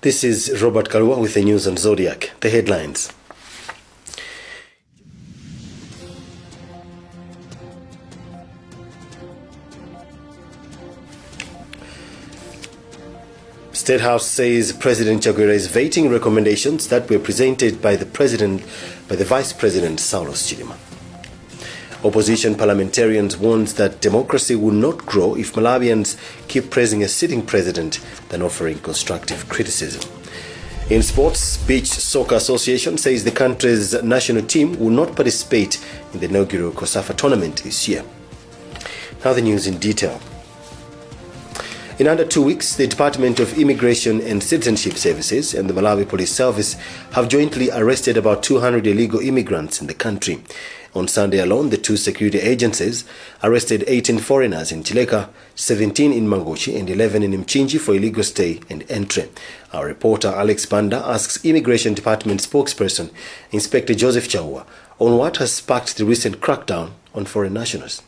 This is Robert Karua with the news on Zodiac. The headlines. State House says President Chakwera is vetting recommendations that were presented by the Vice President Saulos Chilima. Opposition parliamentarians warns that democracy will not grow if Malawians keep praising a sitting president than offering constructive criticism. In sports, Beach Soccer Association says the country's national team will not participate in the inaugural COSAFA tournament this year. Now the news in detail. In under 2 weeks, the Department of Immigration and Citizenship Services and the Malawi Police Service have jointly arrested about 200 illegal immigrants in the country. On Sunday alone, the two security agencies arrested 18 foreigners in Chileka, 17 in Mangochi and 11 in Mchinji for illegal stay and entry. Our reporter Alex Banda asks Immigration Department spokesperson Inspector Joseph Chaua on what has sparked the recent crackdown on foreign nationals.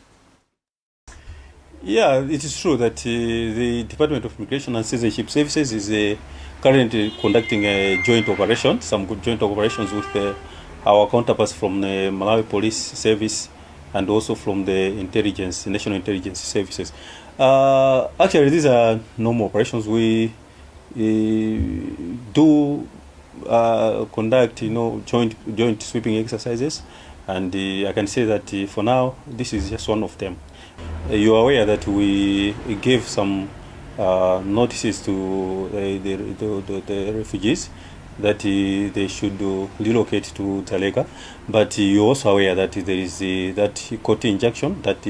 Yeah, it is true that the Department of Immigration and Citizenship Services is currently conducting a joint operation, some good joint operations with our counterparts from the Malawi Police Service and also from the National Intelligence Services. Actually, these are normal operations. We do conduct, joint sweeping exercises, and I can say that for now, this is just one of them. You are aware that we gave some notices to the refugees that they should relocate to Taleka, but you're also aware that there is that court injunction that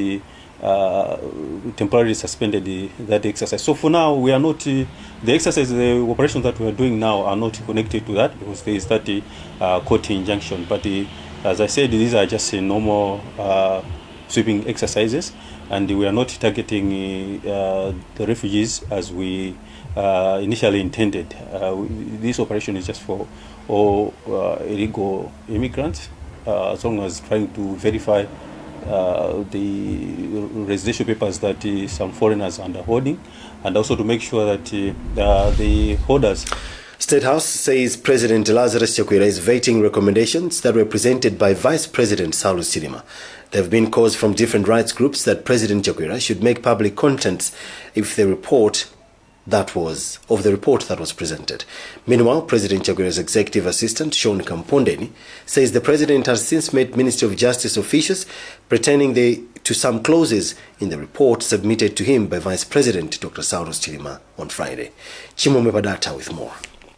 temporarily suspended that exercise. So for now, we are not the operations that we are doing now are not connected to that because there is that court injunction. But as I said, these are just normal sweeping exercises, and we are not targeting the refugees as we initially intended. This operation is just for all illegal immigrants, as long as trying to verify the residential papers that some foreigners are underholding, and also to make sure that the holders. State House says President Lazarus Chakwera is vetting recommendations that were presented by Vice President Saulos Chilima. There have been calls from different rights groups that President Chakwera should make public contents if the report that was presented. Meanwhile, President Chakwera's executive assistant, Sean Kampondeni, says the president has since met Ministry of Justice officials pertaining to some clauses in the report submitted to him by Vice President Dr. Saulos Chilima on Friday. Chimome Badata with more.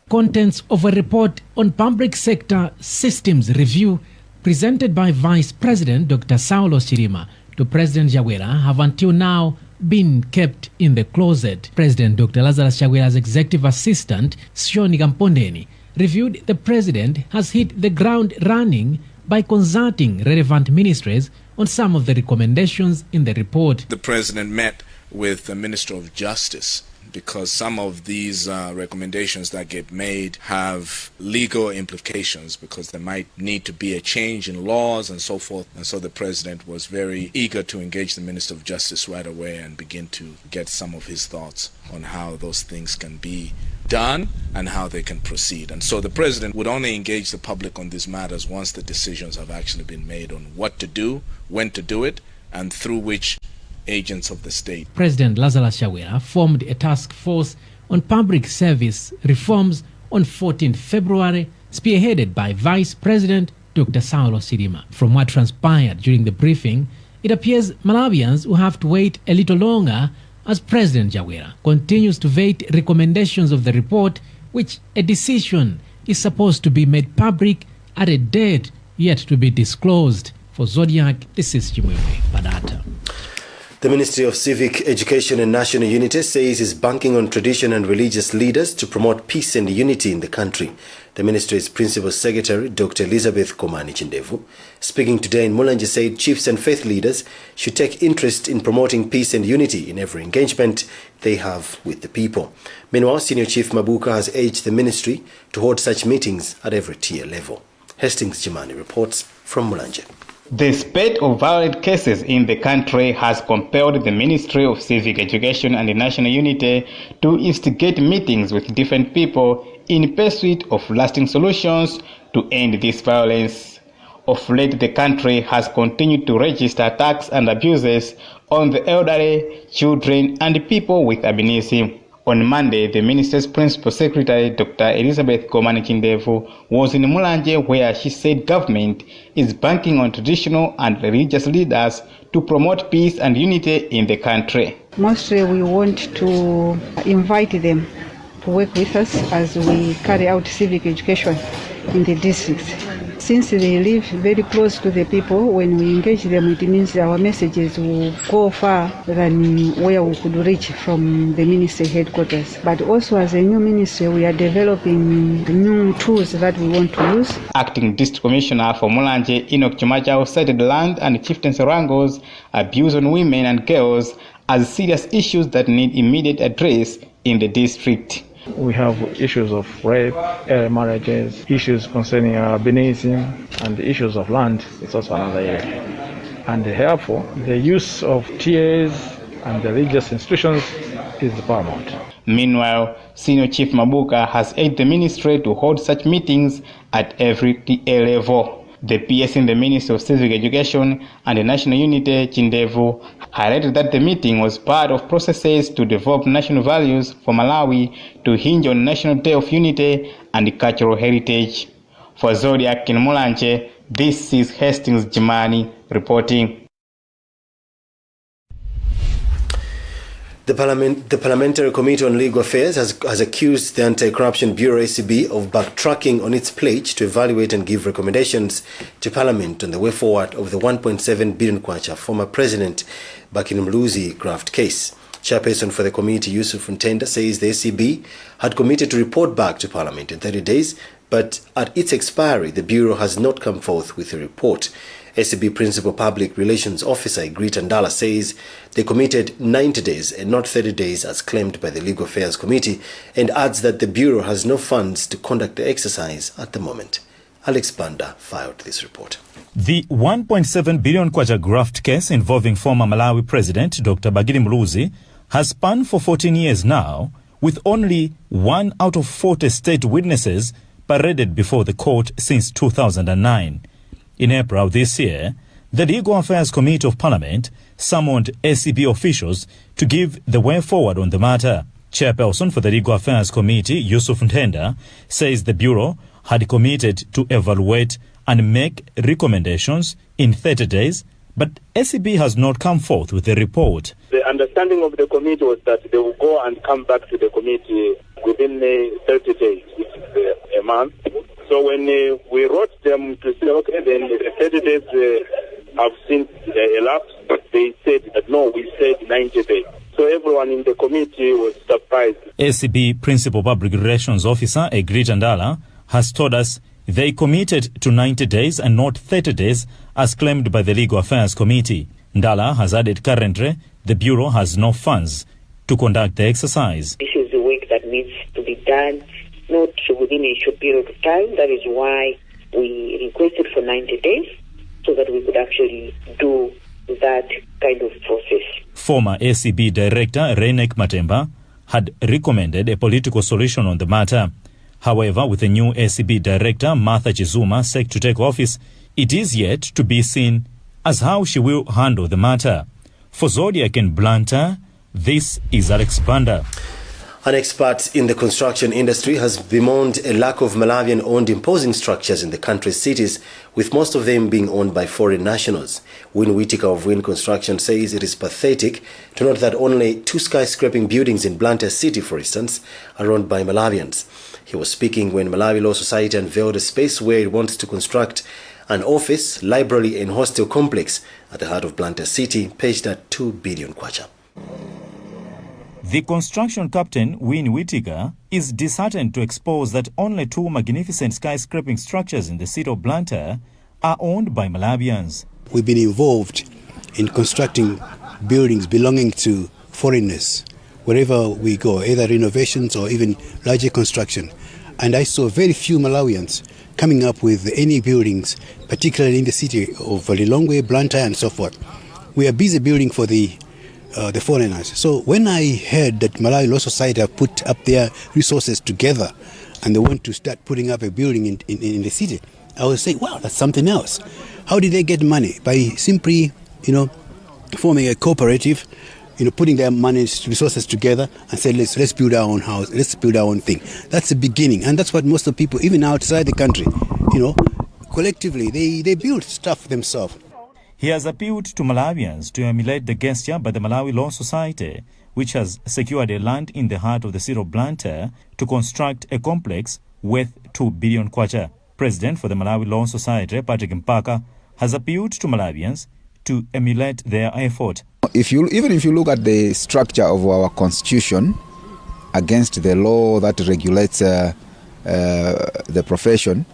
Contents of a report on public sector systems review presented by Vice President Dr. Saulos Chilima to President Chakwera have until now been kept in the closet. President Dr. Lazarus Chakwera's executive assistant, Sean Kampondeni, reviewed the president has hit the ground running by consulting relevant ministries on some of the recommendations in the report. The president met with the Minister of Justice because some of these recommendations that get made have legal implications because there might need to be a change in laws and so forth. And so the president was very eager to engage the Minister of Justice right away and begin to get some of his thoughts on how those things can be done and how they can proceed. And so the president would only engage the public on these matters once the decisions have actually been made on what to do, when to do it, and through which agents of the state. President Lazarus Chakwera formed a task force on public service reforms on 14 February, spearheaded by Vice President Dr. Saulos Chilima. From what transpired during the briefing, it appears Malawians will have to wait a little longer as President Chakwera continues to vet recommendations of the report, which a decision is supposed to be made public at a date yet to be disclosed. For Zodiac, this is Chimwemwe Badata. The Ministry of Civic Education and National Unity says it's banking on tradition and religious leaders to promote peace and unity in the country. The ministry's Principal Secretary, Dr. Elizabeth Komani Chindevu, speaking today in Mulanje, said chiefs and faith leaders should take interest in promoting peace and unity in every engagement they have with the people. Meanwhile, Senior Chief Mabuka has urged the ministry to hold such meetings at every tier level. Hastings Jimani reports from Mulanje. The spate of violent cases in the country has compelled the Ministry of Civic Education and National Unity to instigate meetings with different people in pursuit of lasting solutions to end this violence. Of late, the country has continued to register attacks and abuses on the elderly, children, and people with albinism. On Monday, the minister's principal secretary, Dr. Elizabeth Komani-Chindevu, was in Mulanje, where she said government is banking on traditional and religious leaders to promote peace and unity in the country. Mostly we want to invite them to work with us as we carry out civic education in the districts. Since they live very close to the people, when we engage them, it means our messages will go far than where we could reach from the ministry headquarters. But also as a new ministry, we are developing new tools that we want to use. Acting District Commissioner for Mulanje, Enoch Chimachao, cited land and chieftaincy wrangles, abuse on women and girls as serious issues that need immediate address in the district. We have issues of rape, early marriages, issues concerning albinism, and the issues of land is also another area. And therefore, the use of TAs and the religious institutions is paramount. Meanwhile, Senior Chief Mabuka has urged the ministry to hold such meetings at every TA level. The PS in the Ministry of Civic Education and the National Unity, Chindevu, highlighted that the meeting was part of processes to develop national values for Malawi to hinge on National Day of Unity and cultural heritage. For Zodiak in Mulanje, this is Hastings Jimani reporting. The Parliamentary Committee on Legal Affairs has accused the Anti-Corruption Bureau ACB of backtracking on its pledge to evaluate and give recommendations to Parliament on the way forward of the 1.7 billion kwacha former President Bakin Mluzi graft case. Chairperson for the committee, Yusuf Ntenda, says the ACB had committed to report back to Parliament in 30 days, but at its expiry, the Bureau has not come forth with a report. ACB Principal Public Relations Officer Igrit Ndala says they committed 90 days and not 30 days as claimed by the Legal Affairs Committee, and adds that the Bureau has no funds to conduct the exercise at the moment. Alex Banda filed this report. The 1.7 billion kwacha graft case involving former Malawi President Dr. Bakin Mluzi has spanned for 14 years now, with only 1 out of 40 state witnesses paraded before the court since 2009. In April this year, the Legal Affairs Committee of Parliament summoned ACB officials to give the way forward on the matter. Chairperson for the Legal Affairs Committee, Yusuf Ntenda, says the Bureau had committed to evaluate and make recommendations in 30 days, but ACB has not come forth with a report. The understanding of the committee was that they will go and come back to the committee within 30 days, which is a month. So when we wrote them to say, okay, then the 30 days have since elapsed, they said that no, we said 90 days. So everyone in the committee was surprised. ACB Principal Public Relations Officer Igrit Ndala has told us they committed to 90 days and not 30 days as claimed by the Legal Affairs Committee. Ndala has added currently the Bureau has no funds to conduct the exercise. This is the work that needs to be done, not within a short period of time. That is why we requested for 90 days so that we could actually do that kind of process. Former ACB Director Reinek Matemba had recommended a political solution on the matter. However, with the new ACB Director Martha Chizuma set to take office, it is yet to be seen as how she will handle the matter. For Zodiac and Blantyre, this is Alex Banda. An expert in the construction industry has bemoaned a lack of Malawian-owned imposing structures in the country's cities, with most of them being owned by foreign nationals. Win Whitaker of Win Construction says it is pathetic to note that only 2 skyscraping buildings in Blantyre City, for instance, are owned by Malawians. He was speaking when Malawi Law Society unveiled a space where it wants to construct an office, library and hostel complex at the heart of Blantyre City, paged at 2 billion kwacha. The construction captain, Win Whitaker, is disheartened to expose that only 2 magnificent skyscraping structures in the city of Blantyre are owned by Malawians. We've been involved in constructing buildings belonging to foreigners wherever we go, either renovations or even larger construction. And I saw very few Malawians coming up with any buildings, particularly in the city of Lilongwe, Blantyre and so forth. We are busy building for the foreigners. So when I heard that Malawi Law Society have put up their resources together and they want to start putting up a building in the city, I would say, wow, that's something else. How did they get money? By simply, forming a cooperative, putting their money, resources together and say, let's build our own house, let's build our own thing. That's the beginning, and that's what most of the people, even outside the country, collectively, they build stuff themselves. He has appealed to Malawians to emulate the gesture by the Malawi Law Society, which has secured a land in the heart of the city of Blantyre to construct a complex worth 2 billion kwacha. President for the Malawi Law Society, Patrick Mpaka, has appealed to Malawians to emulate their effort. Even if you look at the structure of our constitution against the law that regulates the profession,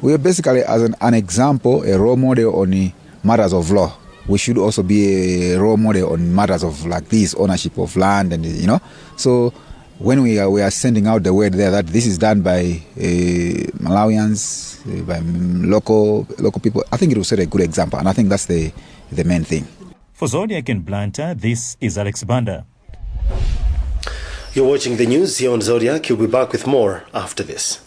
we are basically, as an example, a role model on matters of law. We should also be a role model on matters of like this ownership of land, and So when we are sending out the word there that this is done by Malawians, by local people, I think it will set a good example, and I think that's the main thing. For Zodiak in Blantyre, this is Alex Banda. You're watching the news here on Zodiac. You'll be back with more after this.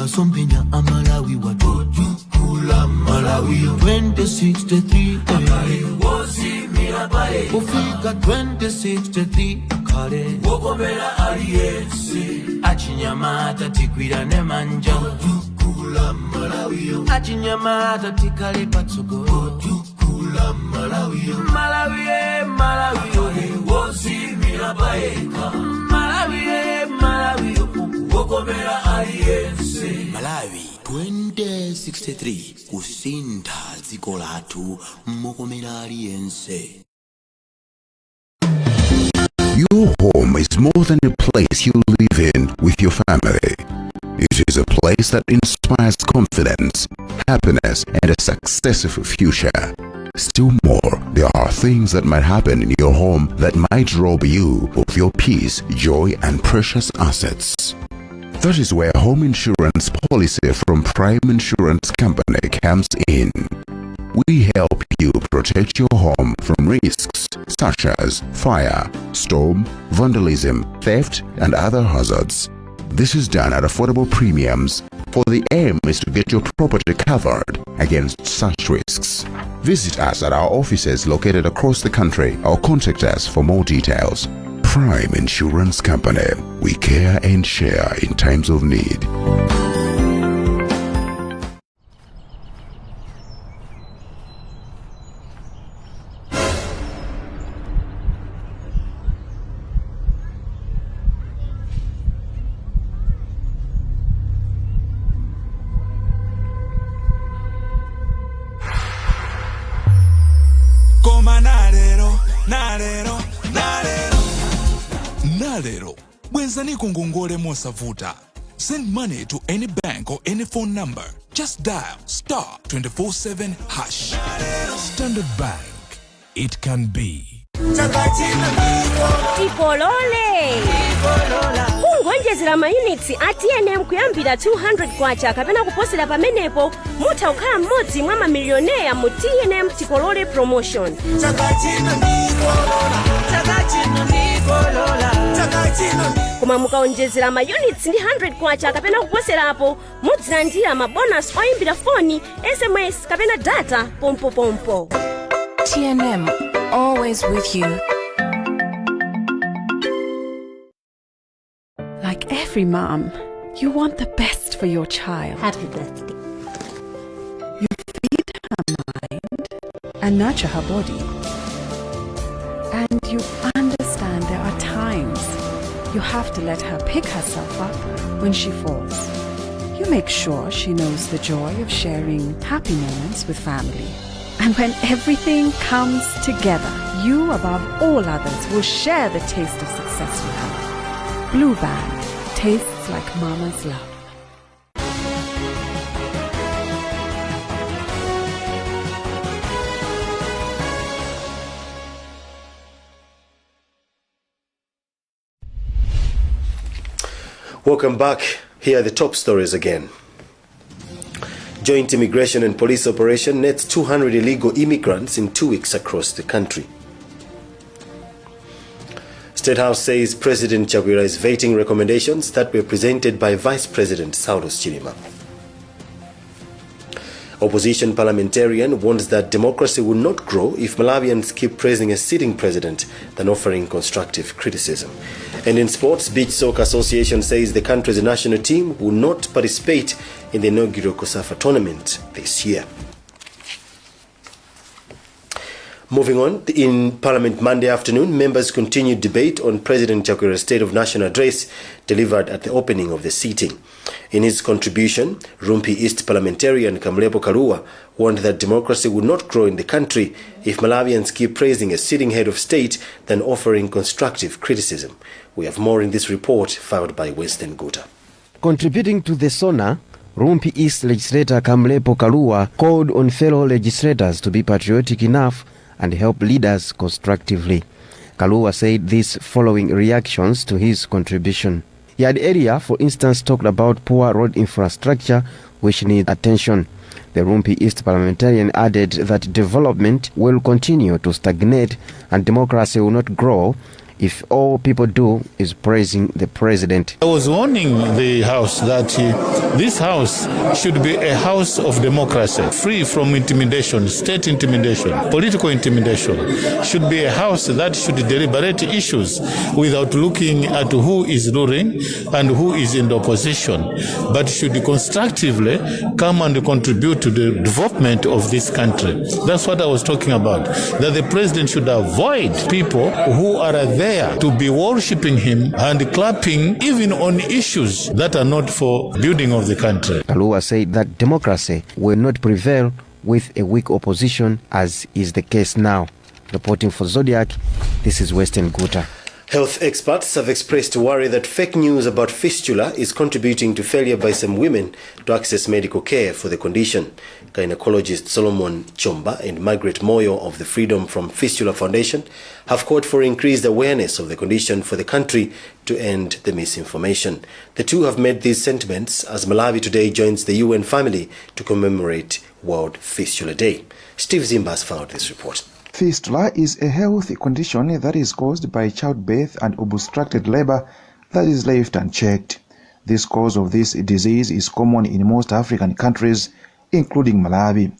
Sompenya Malawi watukula Malawi 2063 wosi mirabae ufika 2063 kale wokomera aliyense achinyamata tikwirane manja tukula Malawi achinyamata tikale patsogolo tukula Malawi Malawi wosi mirabae Malawi wokomera aliyense Malawi 2063 kusinda dziko lathu mokomera aliyense. Your home is more than a place you live in with your family. It is a place that inspires confidence, happiness, and a successful future. Still more, there are things that might happen in your home that might rob you of your peace, joy, and precious assets. That is where home insurance policy from Prime Insurance Company comes in. We help you protect your home from risks such as fire, storm, vandalism, theft, and other hazards. This is done at affordable premiums, for the aim is to get your property covered against such risks. Visit us at our offices located across the country or contact us for more details. Prime Insurance Company. We care and share in times of need. Nalero, bwenzani kungongole mosavuta. Send money to any bank or any phone number. Just dial *247#. Standard Bank. It can be. Ikolole kungonjezera maunits ATNM kuyambira 200 kwacha kapena kuposera pamenepo mutha kukhala mmodzi mwa mamilioneya mu TNM Tikolole promotion. Koma mukaonjezera maunits ndi 100 kwacha kapena kuposerapo mudzilandira mabonus oyimbira foni, SMS kapena data pompo. TNM, always with you. Like every mom, you want the best for your child. Happy birthday. You feed her mind and nurture her body. And you understand there are times you have to let her pick herself up when she falls. You make sure she knows the joy of sharing happy moments with family. And when everything comes together, you above all others will share the taste of success with her. Blue Band tastes like mama's love. Welcome back. Here are the top stories again. Joint immigration and police operation nets 200 illegal immigrants in 2 weeks across the country. State House says President Chakwera is vetting recommendations that were presented by Vice President Saulos Chilima. Opposition parliamentarian warns that democracy will not grow if Malawians keep praising a sitting president than offering constructive criticism. And in sports, Beach Soccer Association says the country's national team will not participate in the inaugural COSAFA tournament this year. Moving on, in Parliament Monday afternoon, members continued debate on President Chakwera's State of National Address delivered at the opening of the sitting. In his contribution, Rumpi East parliamentarian Kamlepo Karua warned that democracy would not grow in the country if Malawians keep praising a sitting head of state than offering constructive criticism. We have more in this report filed by Western Guta. Contributing to the SONA, Rumpi East legislator Kamlepo Karua called on fellow legislators to be patriotic enough and help leaders constructively. Kalua said this following reactions to his contribution. He had earlier, for instance, talked about poor road infrastructure which need attention. The Rumpi East parliamentarian added that development will continue to stagnate and democracy will not grow if all people do is praising the president. I was warning the House that this House should be a house of democracy, free from intimidation, state intimidation, political intimidation. Should be a house that should deliberate issues without looking at who is ruling and who is in the opposition, but should constructively come and contribute to the development of this country. That's what I was talking about, that the president should avoid people who are there to be worshipping him and clapping even on issues that are not for building of the country. Kalua said that democracy will not prevail with a weak opposition, as is the case now. Reporting for Zodiac, this is Western Guta. Health experts have expressed worry that fake news about fistula is contributing to failure by some women to access medical care for the condition. Gynecologist Solomon Chomba and Margaret Moyo of the Freedom from Fistula Foundation have called for increased awareness of the condition for the country to end the misinformation. The two have made these sentiments as Malawi today joins the UN family to commemorate World Fistula Day. Steve Zimbas found this report. Fistula is a health condition that is caused by childbirth and obstructed labor that is left unchecked. This cause of this disease is common in most African countries, including Malawi.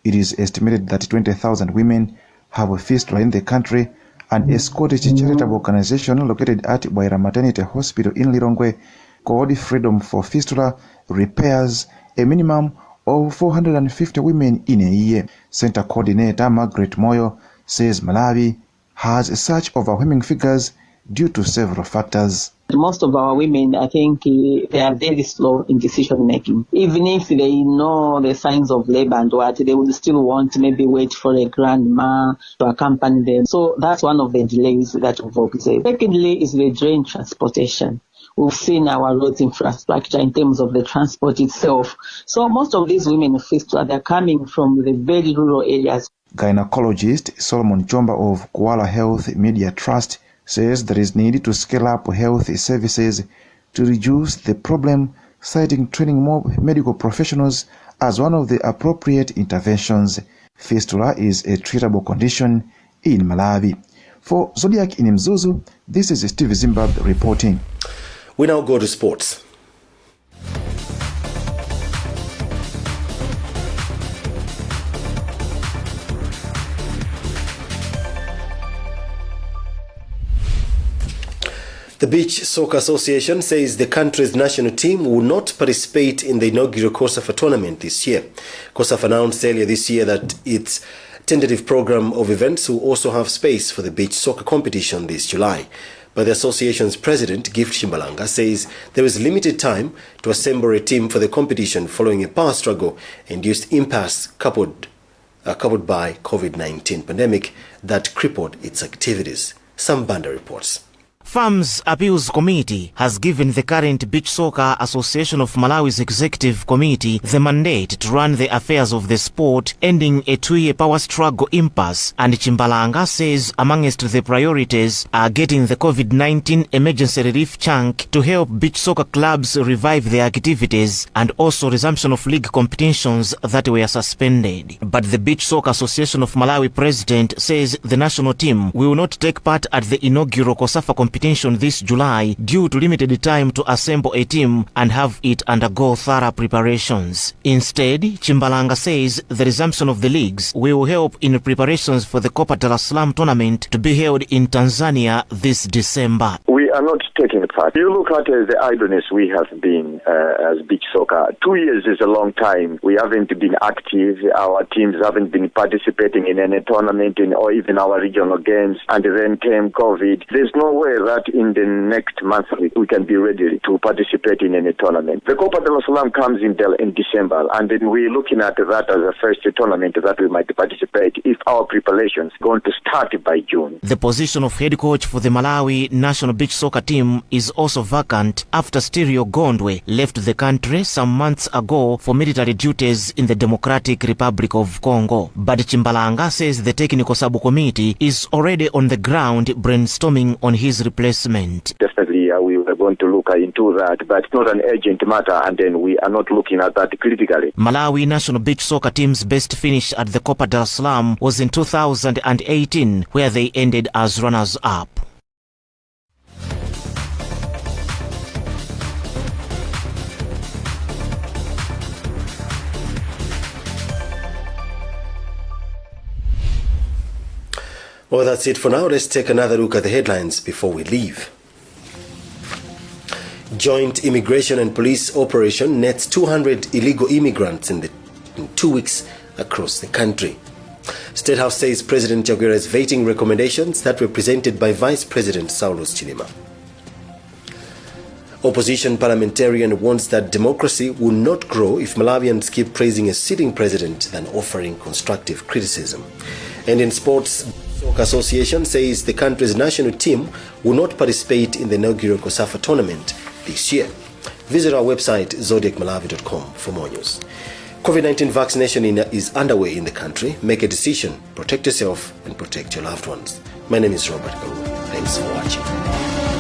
It is estimated that 20,000 women have a fistula in the country, and a Scottish charitable organization located at Waira Maternity Hospital in Lilongwe called Freedom for Fistula repairs a minimum of 450 women in a year. Center coordinator Margaret Moyo says Malawi has such overwhelming figures due to several factors. Most of our women, I think, they are very slow in decision making. Even if they know the signs of labor and what, they would still want to maybe wait for a grandma to accompany them. So that's one of the delays that we've observed. Secondly is the drain transportation. We've seen our roads infrastructure in terms of the transport itself. So most of these women with fistula, they're coming from the very rural areas. Gynecologist Solomon Chomba of Kuala Health Media Trust says there is need to scale up health services to reduce the problem, citing training more medical professionals as one of the appropriate interventions. Fistula is a treatable condition in Malawi. For Zodiac in Mzuzu, this is Steve Zimbabwe reporting. We now go to sports. The Beach Soccer Association says the country's national team will not participate in the inaugural COSAFA tournament this year. COSAFA announced earlier this year that its tentative program of events will also have space for the beach soccer competition this July. But the association's president, Gift Shimbalanga, says there is limited time to assemble a team for the competition following a power struggle induced impasse coupled by COVID-19 pandemic that crippled its activities. Sam Banda reports. Farms Appeals Committee has given the current Beach Soccer Association of Malawi's Executive Committee the mandate to run the affairs of the sport, ending a 2-year power struggle impasse, and Chimbalanga says amongst the priorities are getting the COVID-19 emergency relief chunk to help beach soccer clubs revive their activities and also resumption of league competitions that were suspended. But the Beach Soccer Association of Malawi president says the national team will not take part at the inaugural COSAFA competition this July due to limited time to assemble a team and have it undergo thorough preparations. Instead, Chimbalanga says the resumption of the leagues will help in preparations for the Copa Dar es Salaam tournament to be held in Tanzania this December. We are not taking part. You look at the idleness we have been as beach soccer. 2 years is a long time. We haven't been active. Our teams haven't been participating in any tournament or even our regional games. And then came COVID. There's no way that in the next month we can be ready to participate in any tournament. The Copa Dar es Salaam comes in December, and then we're looking at that as a first tournament that we might participate if our preparations are going to start by June. The position of head coach for the Malawi national beach soccer team is also vacant after Stereo Gondwe left the country some months ago for military duties in the Democratic Republic of Congo. But Chimbalanga says the technical subcommittee is already on the ground brainstorming on his replacement. Definitely, we are going to look into that, but it's not an urgent matter, and then we are not looking at that critically. Malawi national beach soccer team's best finish at the Copa Dar es Salaam was in 2018, where they ended as runners-up. Well, that's it for now. Let's take another look at the headlines before we leave. Joint immigration and police operation nets 200 illegal immigrants in 2 weeks across the country. State House says President Chakwera is vetting recommendations that were presented by Vice President Saulos Chilima. Opposition parliamentarian warns that democracy will not grow if Malawians keep praising a sitting president than offering constructive criticism. And in sports, Soccer Association says the country's national team will not participate in the inaugural COSAFA tournament this year. Visit our website zodiacmalawi.com for more news. COVID-19 vaccination is underway in the country. Make a decision, protect yourself and protect your loved ones. My name is Robert Kalu. Thanks for watching.